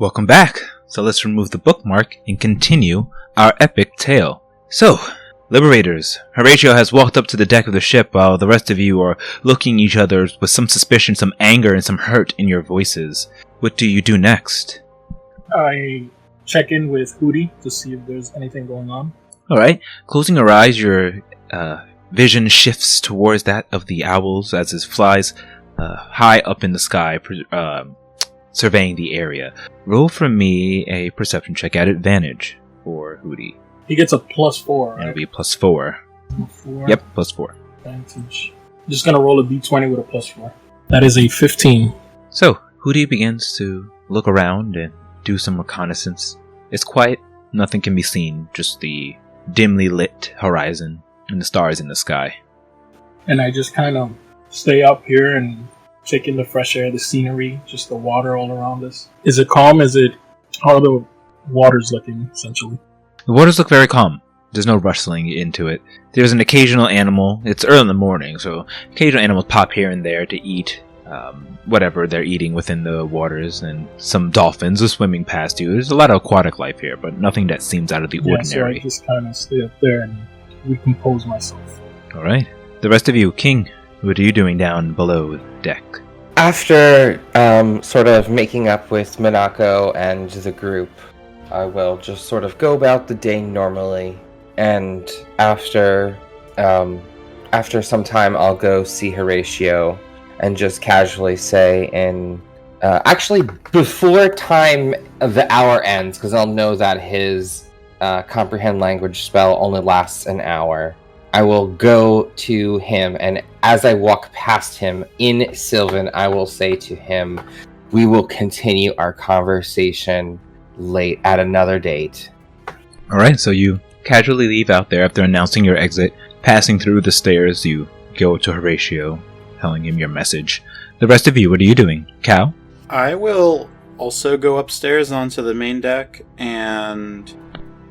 Welcome back. So let's remove the bookmark and continue our epic tale. So, Liberators, Horatio has walked up to the deck of the ship while the rest of you are looking at each other with some suspicion, some anger, and some hurt in your voices. What do you do next? I check in with Hootie to see if there's anything going on. Alright, closing your eyes, your vision shifts towards that of the owls as it flies high up in the sky, surveying the area. Roll for me a perception check at advantage for Hootie. He gets a +4, right? It'll be +4. 4. Yep, +4. Advantage. I'm just gonna roll a d20 with a +4. That is a 15. So, Hootie begins to look around and do some reconnaissance. It's quiet, nothing can be seen, just the dimly lit horizon and the stars in the sky. And I just kind of stay up here and take in the fresh air, the scenery, just the water all around us. Is it calm? How are the waters looking, essentially? The waters look very calm. There's no rustling into it. There's an occasional animal. It's early in the morning, so occasional animals pop here and there to eat whatever they're eating within the waters, and some dolphins are swimming past you. There's a lot of aquatic life here, but nothing that seems out of the ordinary. So I just kind of stay up there and recompose myself. Alright. The rest of you, King, what are you doing down below deck? After sort of making up with Minako and the group, I will just sort of go about the day normally, and after some time I'll go see Horatio and just casually say actually before time of the hour ends, because I'll know that his comprehend language spell only lasts an hour. I will go to him, and as I walk past him in Sylvan, I will say to him, we will continue our conversation late at another date. Alright, so you casually leave out there after announcing your exit. Passing through the stairs, you go to Horatio, telling him your message. The rest of you, what are you doing? Cal? I will also go upstairs onto the main deck, and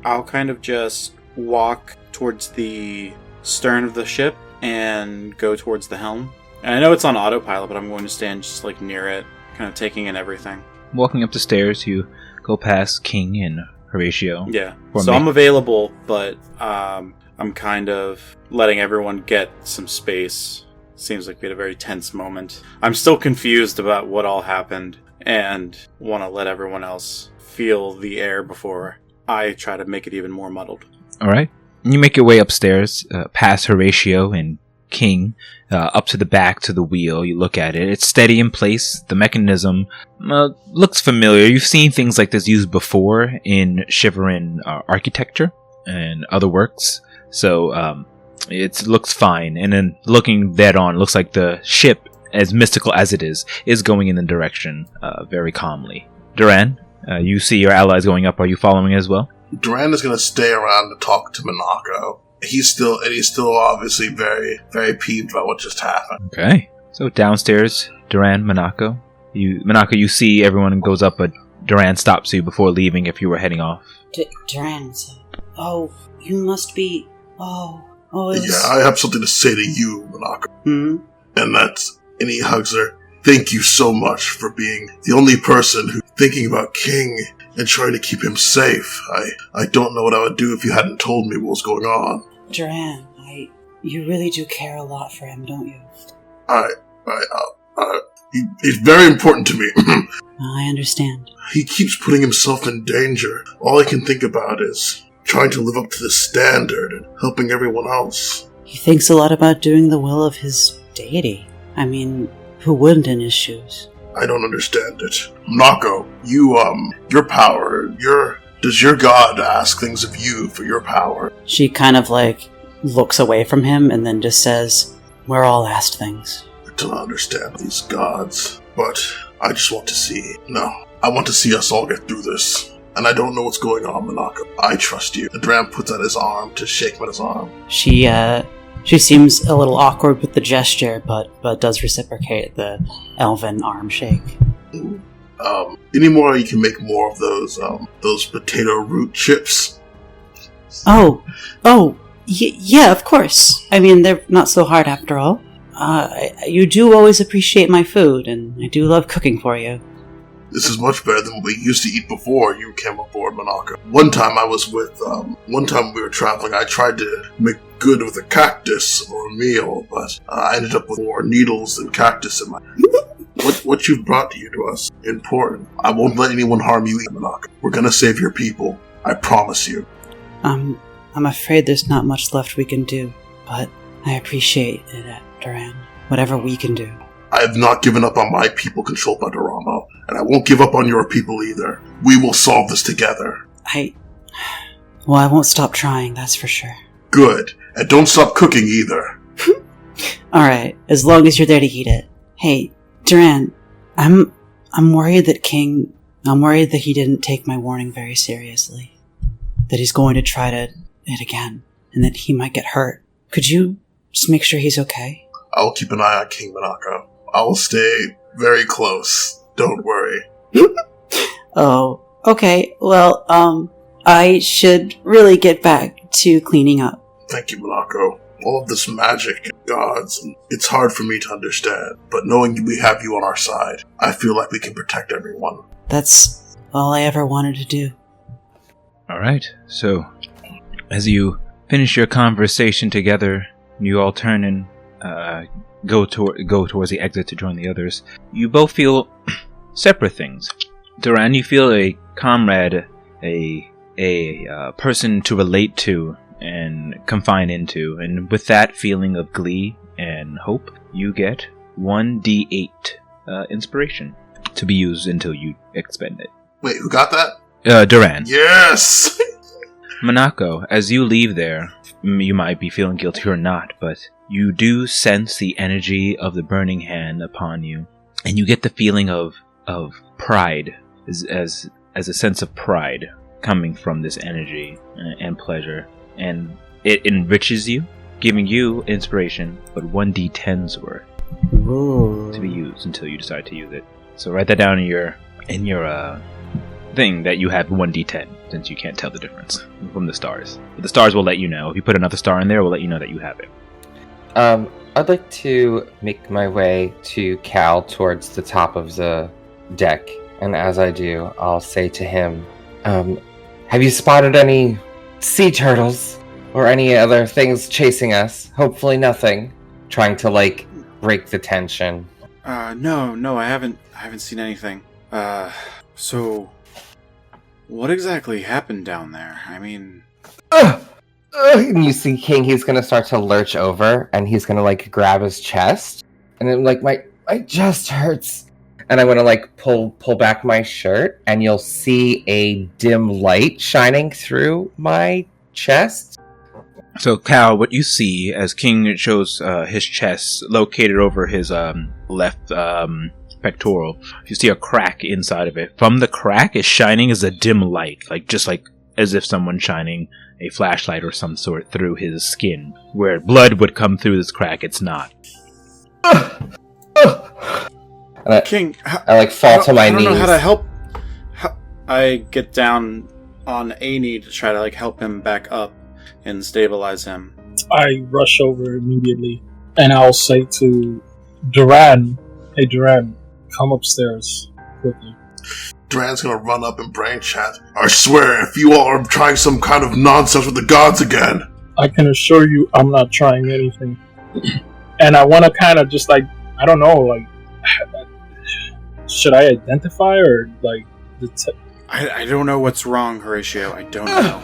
I'll kind of just walk towards the stern of the ship and go towards the helm. And I know it's on autopilot, but I'm going to stand just like near it, kind of taking in everything. Walking up the stairs, you go past King and Horatio. Yeah, so I'm available, but I'm kind of letting everyone get some space. Seems like we had a very tense moment. I'm still confused about what all happened and want to let everyone else feel the air before I try to make it even more muddled. Alright. You make your way upstairs, past Horatio and King, up to the back to the wheel. You look at it. It's steady in place. The mechanism looks familiar. You've seen things like this used before in Shiverin architecture and other works. So it looks fine. And then looking dead on, looks like the ship, as mystical as it is going in the direction very calmly. Duran, you see your allies going up. Are you following as well? Duran is going to stay around to talk to Minako. He's still obviously very, very peeved about what just happened. Okay. So downstairs, Duran, Minako. You see everyone goes up, but Duran stops you before leaving if you were heading off. Duran, you must be... Yeah, I have something to say to you, Minako. And he hugs her. Thank you so much for being the only person who's thinking about King and trying to keep him safe. I don't know what I would do if you hadn't told me what was going on. Duran, you really do care a lot for him, don't you? He's very important to me. I understand. He keeps putting himself in danger. All I can think about is trying to live up to the standard and helping everyone else. He thinks a lot about doing the will of his deity. I mean, who wouldn't in his shoes? I don't understand it. Minako, your power, does your god ask things of you for your power? She kind of looks away from him and then just says, we're all asked things. I don't understand these gods, but I just want to see. No, I want to see us all get through this. And I don't know what's going on, Minako. I trust you. And Dram puts out his arm to shake him at his arm. She seems a little awkward with the gesture, but does reciprocate the elven arm shake. Anymore, you can make more of those potato root chips. Yeah, of course. I mean, they're not so hard after all. You do always appreciate my food, and I do love cooking for you. This is much better than we used to eat before you came aboard, Monaco. One time we were traveling, I tried to make good with a cactus or a meal, but I ended up with more needles than cactus in my... What you've brought to us, important. I won't let anyone harm you, Monaco. We're gonna save your people. I promise you. I'm afraid there's not much left we can do, but I appreciate it, Duran. Whatever we can do. I have not given up on my people controlled by Doramo, and I won't give up on your people either. We will solve this together. Well, I won't stop trying, that's for sure. Good. And don't stop cooking either. Alright, as long as you're there to eat it. Hey, Duran, I'm worried that he didn't take my warning very seriously. That he's going to try it again, and that he might get hurt. Could you just make sure he's okay? I'll keep an eye on King Monaco. I'll stay very close. Don't worry. Oh, okay. Well, I should really get back to cleaning up. Thank you, Monaco. All of this magic and gods, and it's hard for me to understand, but knowing we have you on our side, I feel like we can protect everyone. That's all I ever wanted to do. Alright, so as you finish your conversation together, you all turn and go towards the exit to join the others. You both feel separate things. Duran, you feel a comrade, a person to relate to and confine into, and with that feeling of glee and hope, you get 1d8 inspiration to be used until you expend it. Wait, who got that? Duran. Yes! Monaco, as you leave there, you might be feeling guilty or not, but you do sense the energy of the burning hand upon you, and you get the feeling of pride, as a sense of pride coming from this energy and pleasure, and it enriches you, giving you inspiration, but 1d10's worth to be used until you decide to use it. So write that down in your thing that you have 1d10, since you can't tell the difference from the stars. But the stars will let you know. If you put another star in there, it will let you know that you have it. I'd like to make my way to Cal towards the top of the deck, and as I do, I'll say to him, have you spotted any sea turtles or any other things chasing us? Hopefully nothing. Trying to, break the tension. No, I haven't seen anything. So what exactly happened down there? I mean... And you see King, he's gonna start to lurch over, and he's gonna, grab his chest, and then, my chest hurts. And I'm gonna, pull back my shirt, and you'll see a dim light shining through my chest. So, Cal, what you see as King shows his chest located over his left pectoral, you see a crack inside of it. From the crack is shining as a dim light, just as if someone shining a flashlight or some sort through his skin. Where blood would come through this crack, it's not. King, I fall to my knees. I don't know how to help. I get down on a knee to try to help him back up and stabilize him. I rush over immediately, and I'll say to Duran, "Hey, Duran, come upstairs quickly." Duran's gonna run up and brain chat. I swear, if you all are trying some kind of nonsense with the gods again. I can assure you I'm not trying anything. And I want to kind of just I don't know, should I identify or I don't know what's wrong, Horatio. I don't know.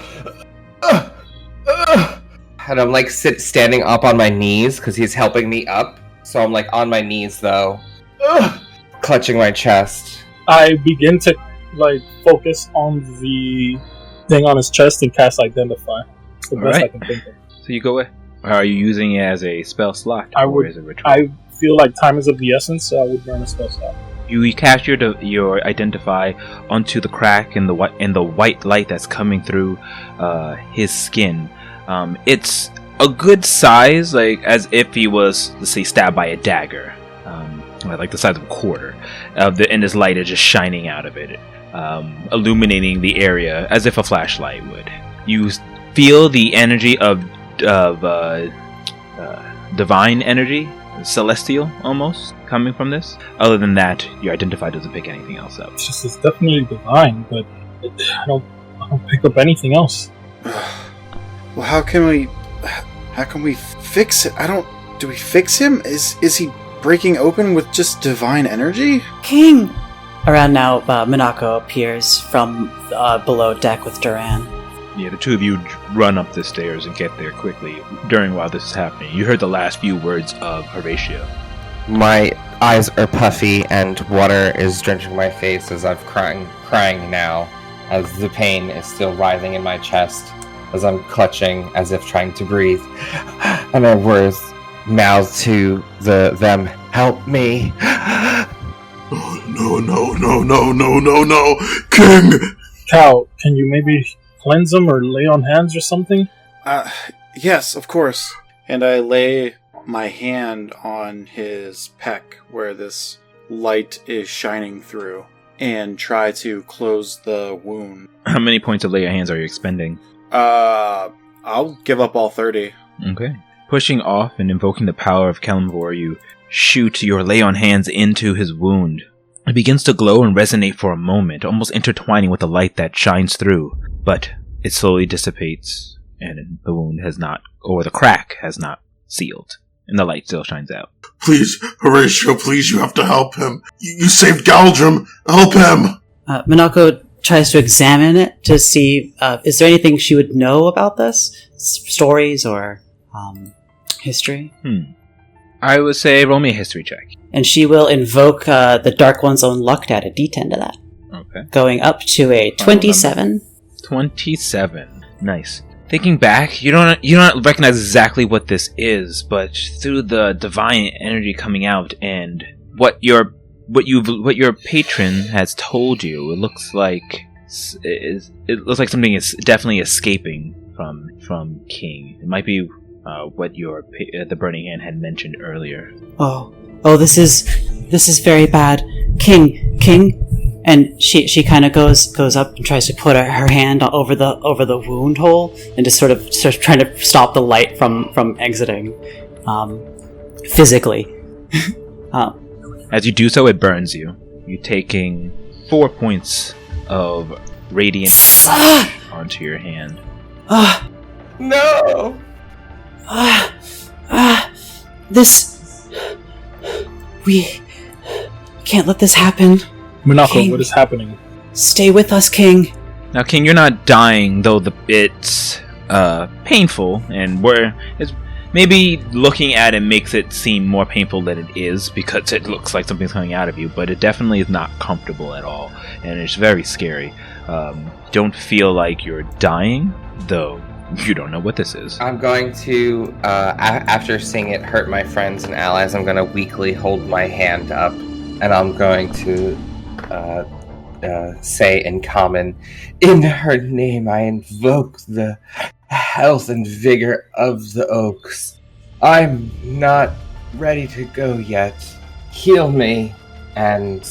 And I'm standing up on my knees because he's helping me up. So I'm on my knees though, clutching my chest. I begin to focus on the thing on his chest and cast Identify. It's the best I can think of. So you go away. Are you using it as a spell slot? Or as a ritual? I feel like time is of the essence, so I would burn a spell slot. You cast your Identify onto the crack in the white light that's coming through his skin. It's a good size, as if he was, let's say, stabbed by a dagger. The size of a quarter. And this light is just shining out of it, illuminating the area as if a flashlight would. You feel the energy of divine energy celestial, almost, coming from this. Other than that, your identify doesn't pick anything else up. It's definitely divine, but I don't pick up anything else. Well, how can we fix it? Do we fix him? Is he breaking open with just divine energy? King! Around now, Minako appears from below deck with Duran. Yeah, the two of you run up the stairs and get there quickly. While this is happening, you heard the last few words of Horatio. My eyes are puffy and water is drenching my face as I'm crying now, as the pain is still rising in my chest, as I'm clutching as if trying to breathe. And my words mouth to them, help me. Oh, no, King! Cal, can you maybe cleanse him or lay on hands or something? Yes, of course. And I lay my hand on his pec where this light is shining through and try to close the wound. How many points of lay your hands are you expending? I'll give up all 30. Okay. Pushing off and invoking the power of Kalimvor, you shoot your lay on hands into his wound. It begins to glow and resonate for a moment, almost intertwining with the light that shines through. But it slowly dissipates, and the wound the crack has not sealed, and the light still shines out. Please, Horatio, please, you have to help him. You saved Galdrim. Help him! Minako tries to examine it to see, is there anything she would know about this? Stories or history? I would say roll me a history check. And she will invoke the Dark One's own luck to add a d10 to that. Okay. Going up to a 27. 27. Nice. Thinking back, you don't recognize exactly what this is, but through the divine energy coming out and what your patron has told you, it looks like something is definitely escaping from King. It might be what the Burning Hand had mentioned earlier. Oh, this is very bad. King. And she kind of goes up and tries to put her hand over the wound hole and just sort of trying to stop the light from exiting, physically. As you do so, it burns you. You're taking 4 points of radiant damage onto your hand. No! We can't let this happen. Minako, King. what is happening? Stay with us, King. Now, King, you're not dying, though it's painful, and it's maybe looking at it makes it seem more painful than it is because it looks like something's coming out of you, but it definitely is not comfortable at all, and it's very scary. Don't feel like you're dying, though you don't know what this is. I'm going to, after seeing it hurt my friends and allies, I'm going to weakly hold my hand up, and I'm going to say in common, in her name I invoke the health and vigor of the oaks. I'm not ready to go yet. Heal me. And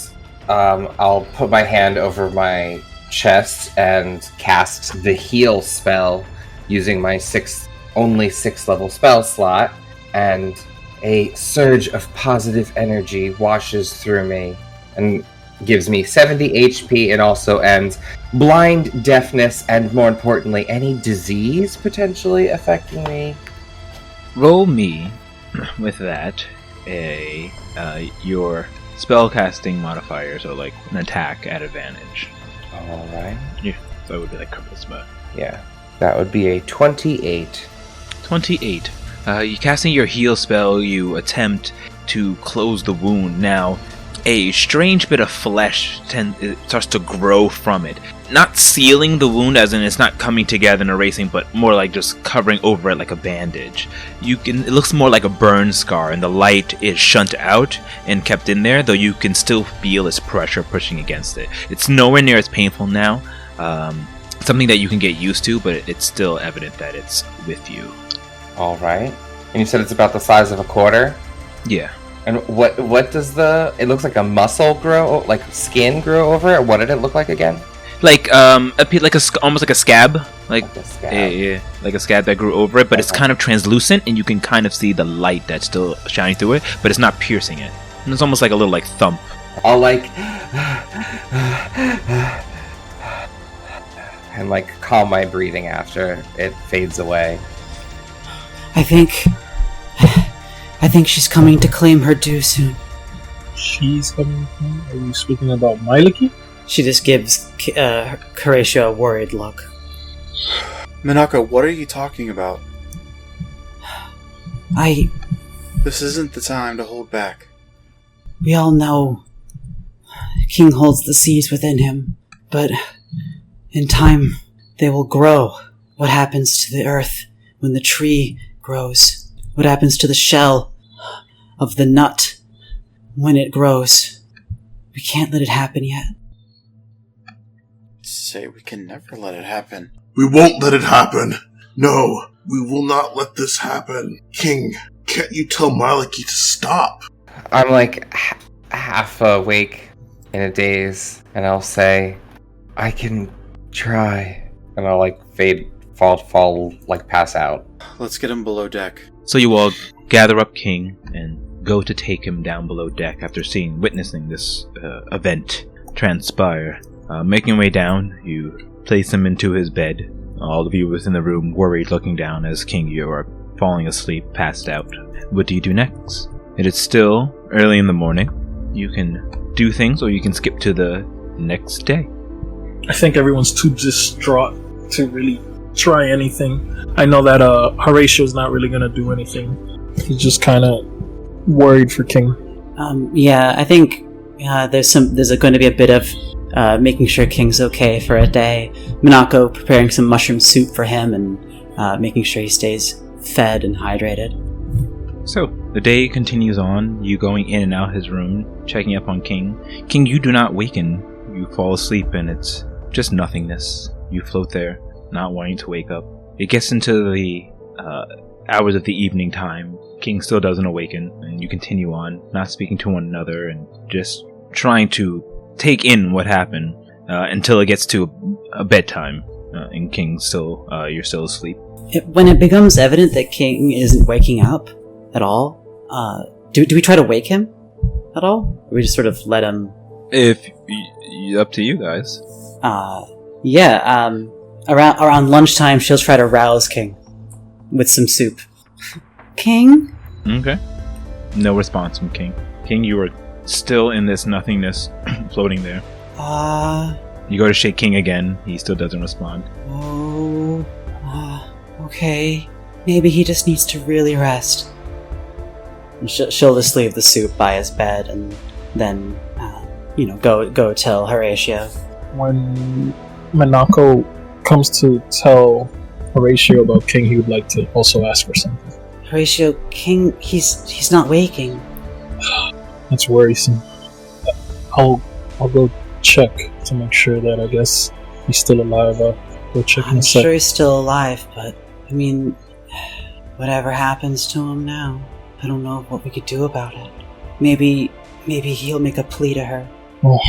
I'll put my hand over my chest and cast the heal spell using my only 6th level spell slot, and a surge of positive energy washes through me and gives me 70 HP and also ends blind, deafness, and more importantly, any disease potentially affecting me. Roll me, with that, your spellcasting modifiers are like an attack at advantage. Alright. Yeah, so it would be like charisma. Yeah, that would be a 28. 28. You casting your heal spell, you attempt to close the wound. Now, a strange bit of flesh starts to grow from it. Not sealing the wound, as in it's not coming together and erasing, but more like just covering over it like a bandage. It looks more like a burn scar, and the light is shunt out and kept in there, though you can still feel its pressure pushing against it. It's nowhere near as painful now. Something that you can get used to, but it's still evident that it's with you. Alright. And you said it's about the size of a quarter? Yeah. And what does it looks like a muscle grow, like skin grow over it? What did it look like again? Like almost like a scab Like a scab. like a scab that grew over it, but it's kind of translucent, and you can kind of see the light that's still shining through it, but it's not piercing it. And it's almost like a little like thump. I'll like and like calm my breathing after it fades away. I think she's coming to claim her due soon. She's coming from? Are you speaking about Miliki? She just gives Horatio a worried look. Minako, what are you talking about? This isn't the time to hold back. We all know King holds the seeds within him, but in time they will grow. What happens to the earth when the tree grows? What happens to the shell of the nut when it grows? We can't let it happen yet. Say we can never let it happen. We won't let it happen. No, we will not let this happen. King, can't you tell Miliki to stop? I'm like half awake in a daze, and I'll say, I can try. And I'll like fall, like pass out. Let's get him below deck. So you all gather up King and go to take him down below deck after witnessing this event transpire. Making your way down, you place him into his bed. All of you within the room worried, looking down as King, you are falling asleep, passed out. What do you do next? It is still early in the morning. You can do things, or you can skip to the next day. I think everyone's too distraught to really try anything. I know that Horatio's not really gonna do anything. He's just kind of worried for King. Yeah, I think there's going to be a bit of making sure King's okay for a day. Minako preparing some mushroom soup for him and making sure he stays fed and hydrated. So, the day continues on, you going in and out his room, checking up on King. King, you do not waken. You fall asleep and it's just nothingness. You float there, not wanting to wake up. It gets into the hours of the evening time. King still doesn't awaken, and you continue on, not speaking to one another and just trying to take in what happened until it gets to a bedtime, and King still, you're still asleep. When it becomes evident that King isn't waking up at all, do we try to wake him at all? Or we just sort of let him? Up to you guys. Around lunchtime, she'll try to rouse King with some soup. King? Okay. No response from King. King, you are still in this nothingness, floating there. You go to shake King again. He still doesn't respond. Okay. Maybe he just needs to really rest. And she'll just leave the soup by his bed and then, go tell Horatio. When Minako comes to tell Horatio about King, he would like to also ask for something. Horatio, King, he's not waking. That's worrisome. I'll go check to make sure that I guess he's still alive. I'll go check in a sec. I'm sure he's still alive, but I mean, whatever happens to him now, I don't know what we could do about it. Maybe he'll make a plea to her. Well,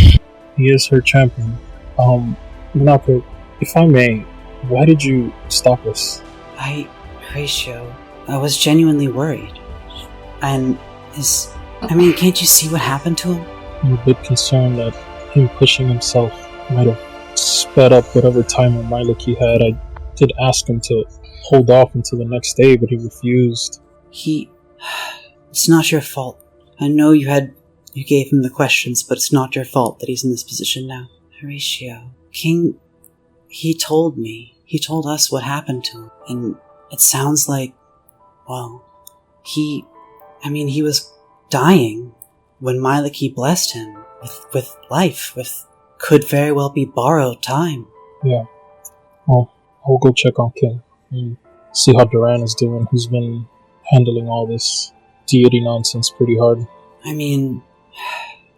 he is her champion. Minako, if I may, why did you stop us? Horatio, I was genuinely worried. And can't you see what happened to him? I'm a bit concerned that him pushing himself might have sped up whatever time or mileage he had. I did ask him to hold off until the next day, but he refused. It's not your fault. I know you gave him the questions, but it's not your fault that he's in this position now. Horatio, King, he told us what happened to him, and it sounds like, well, he was dying when Miliki blessed him with life, could very well be borrowed time. Yeah. Well, I'll go check on King and see how Duran is doing. He's been handling all this deity nonsense pretty hard.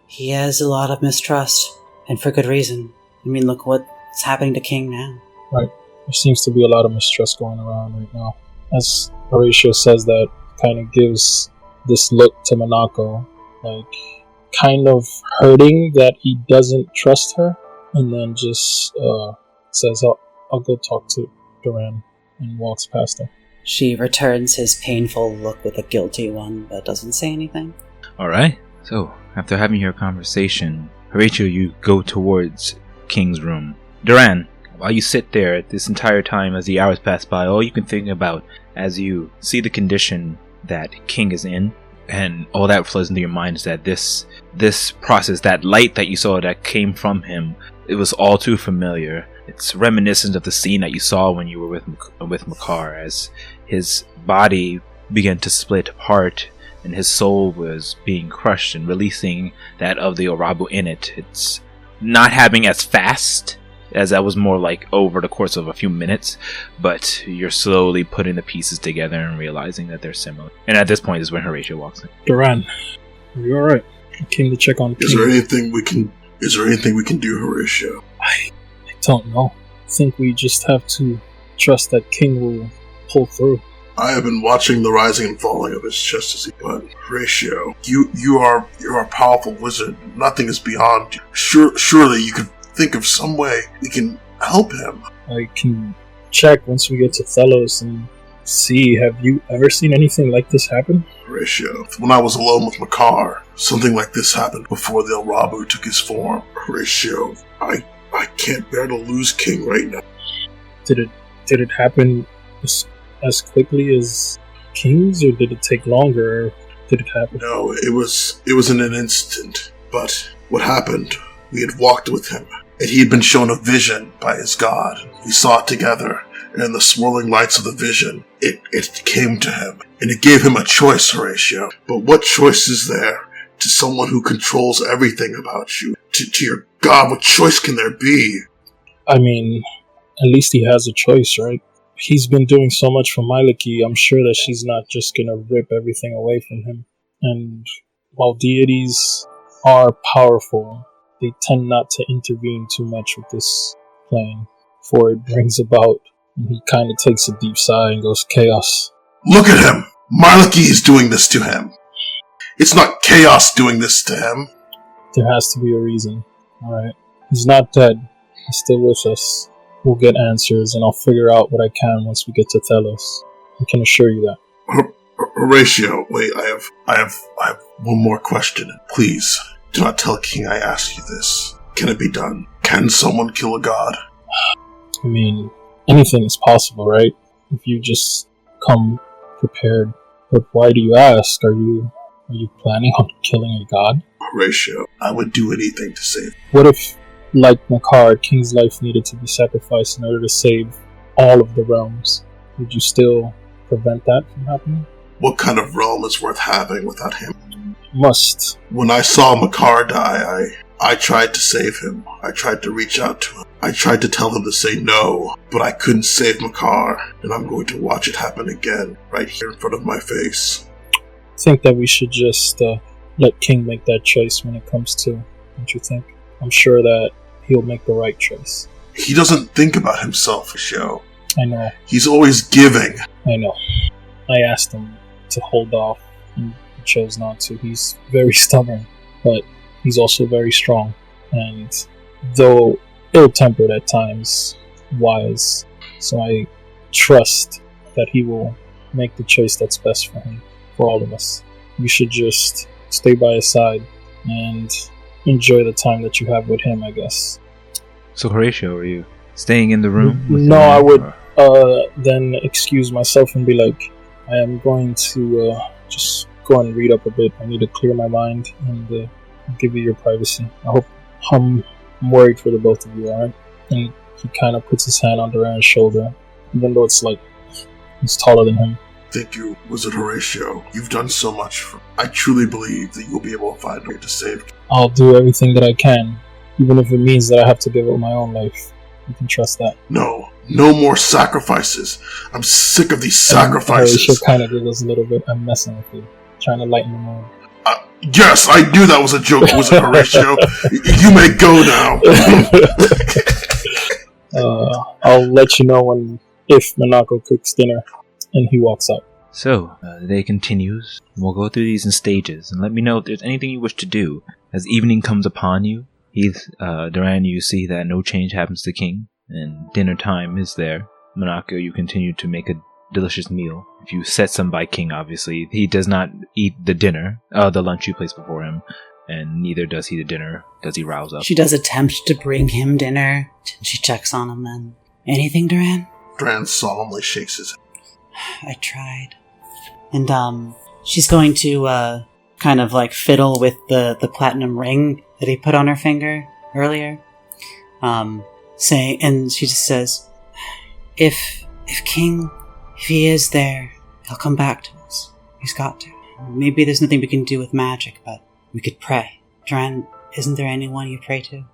He has a lot of mistrust, and for good reason. Look what's happening to King now. Right. There seems to be a lot of mistrust going around right now. As Horatio says, that kind of gives this look to Minako, like kind of hurting that he doesn't trust her, and then just says, I'll go talk to Duran and walks past her. She returns his painful look with a guilty one, but doesn't say anything. Alright, so after having your conversation, Horatio, you go towards King's room. Duran, while you sit there this entire time as the hours pass by, all you can think about as you see the condition that King is in, and all that flows into your mind is that this process, that light that you saw that came from him, it was all too familiar. It's reminiscent of the scene that you saw when you were with Makar, as his body began to split apart and his soul was being crushed and releasing that of the Orabu in it. It's not happening as fast, as that was more like over the course of a few minutes, but you're slowly putting the pieces together and realizing that they're similar. And at this point is when Horatio walks in. Duran, are you alright? I came to check on King. Is there anything we can do, Horatio? I don't know. I think we just have to trust that King will pull through. I have been watching the rising and falling of his chest as he but Horatio, you are a powerful wizard. Nothing is beyond you. Surely you could think of some way we can help him. I can check once we get to Thelos and see. Have you ever seen anything like this happen? Horatio, when I was alone with Makar, something like this happened before the Orabu took his form. Horatio, I can't bear to lose King right now. Did it happen as quickly as King's, or did it take longer? Or did it happen? No, it was in an instant. But what happened? We had walked with him, and he had been shown a vision by his god. We saw it together, and in the swirling lights of the vision, it came to him, and it gave him a choice, Horatio. But what choice is there to someone who controls everything about you? To your god, what choice can there be? I mean, at least he has a choice, right? He's been doing so much for Myliki, I'm sure that she's not just gonna rip everything away from him. And while deities are powerful, they tend not to intervene too much with this plane, for it brings about, and he kind of takes a deep sigh and goes, chaos. Look at him! Myliki is doing this to him! It's not chaos doing this to him! There has to be a reason, alright? He's not dead. He's still with us. We'll get answers, and I'll figure out what I can once we get to Thelos. I can assure you that. Horatio, wait, I have one more question. Please, do not tell King I asked you this. Can it be done? Can someone kill a god? I mean, anything is possible, right? If you just come prepared. But why do you ask? Are you planning on killing a god? Horatio, I would do anything to save. What if, like Makar, King's life needed to be sacrificed in order to save all of the realms? Would you still prevent that from happening? What kind of realm is worth having without him? Must. When I saw Makar die, I tried to save him. I tried to reach out to him. I tried to tell him to say no, but I couldn't save Makar, and I'm going to watch it happen again, right here in front of my face. I think that we should just let King make that choice when it comes to, don't you think? I'm sure that he'll make the right choice. He doesn't think about himself, Joe. I know. He's always giving. I know. I asked him to hold off, and he chose not to. He's very stubborn, but he's also very strong. And though ill-tempered at times, wise. So I trust that he will make the choice that's best for him, for all of us. You should just stay by his side and enjoy the time that you have with him, I guess. So Horatio, are you staying in the room? No, I would then excuse myself and be like, I am going to just go and read up a bit. I need to clear my mind and give you your privacy. I'm worried for the both of you, alright? And he kind of puts his hand on Duran's shoulder, even though it's like he's taller than him. Thank you, Wizard Horatio. You've done so much for me. I truly believe that you'll be able to find a way to save. I'll do everything that I can, even if it means that I have to give up my own life. You can trust that. No more sacrifices. I'm sick of these sacrifices. Horatio kind of giggles a little bit. I'm messing with you, trying to lighten the mood. Yes, I knew that was a joke, Wizard Horatio. You may go now. I'll let you know if Monaco cooks dinner. And he walks out. So, the day continues. We'll go through these in stages, and let me know if there's anything you wish to do. As evening comes upon you, Duran, you see that no change happens to King, and dinner time is there. Monaco, you continue to make a delicious meal. If you set some by King, obviously, he does not eat the lunch you place before him, and neither does he the dinner. Does he rouse up? She does attempt to bring him dinner. She checks on him then. Anything, Duran? Duran solemnly shakes his I head. tried. And, she's going to, kind of like fiddle with the platinum ring that he put on her finger earlier. And she just says, if King, if he is there, he'll come back to us. He's got to. Maybe there's nothing we can do with magic, but we could pray. Duran, isn't there anyone you pray to?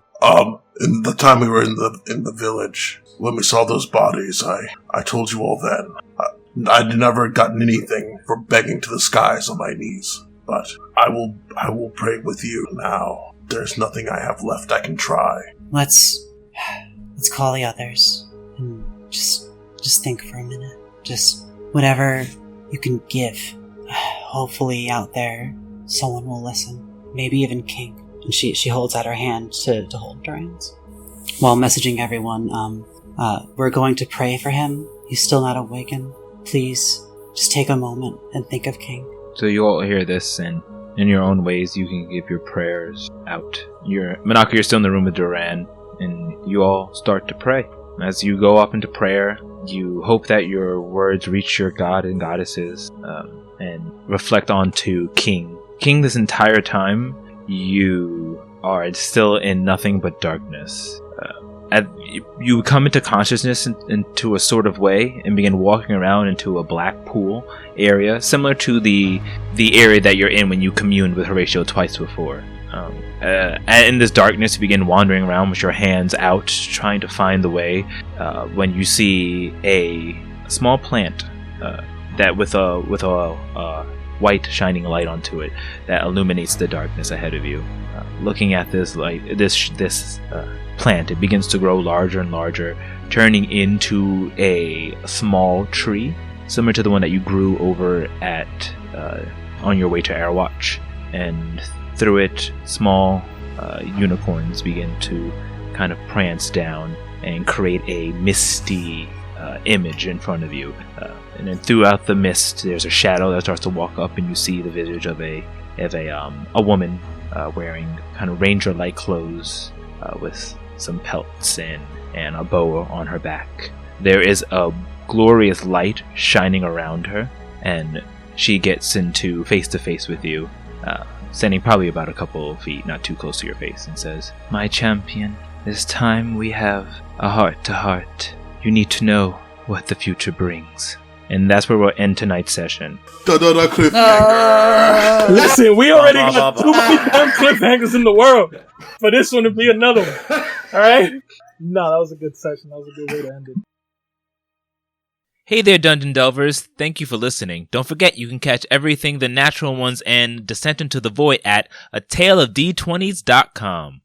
In the time we were in the village, when we saw those bodies, I told you all then. I'd never gotten anything for begging to the skies on my knees, but I will pray with you now. There's nothing I have left I can try. Let's call the others and just think for a minute. Just whatever you can give. Hopefully out there someone will listen. Maybe even King. And she holds out her hand to hold Duran's. While messaging everyone, we're going to pray for him. He's still not awakened. Please, just take a moment and think of King. So you all hear this, and in your own ways, you can give your prayers out. Monaco, you're still in the room with Duran, and you all start to pray. As you go up into prayer, you hope that your words reach your god and goddesses, and reflect onto King. King, this entire time, you are still in nothing but darkness. You come into consciousness into a sort of way and begin walking around into a black pool area, similar to the area that you're in when you communed with Horatio twice before. In this darkness, you begin wandering around with your hands out, trying to find the way, when you see a small plant that with a white shining light onto it that illuminates the darkness ahead of you. Looking at this light, this plant, it begins to grow larger and larger, turning into a small tree, similar to the one that you grew over at on your way to Airwatch. And through it, small unicorns begin to kind of prance down and create a misty image in front of you. And then throughout the mist, there's a shadow that starts to walk up, and you see the visage of a woman wearing kind of ranger-like clothes with some pelts and a bow on her back. There is a glorious light shining around her, and she gets into face-to-face with you, standing probably about a couple of feet, not too close to your face, and says, "My champion, this time we have a heart-to-heart. You need to know what the future brings." And that's where we'll end tonight's session. Cliffhanger! Listen, we already got too many damn cliffhangers in the world for this one to be another one. Alright? No, that was a good session. That was a good way to end it. Hey there, Dungeon Delvers. Thank you for listening. Don't forget you can catch everything The Natural Ones and Descent into the Void at ataleofd20s.com.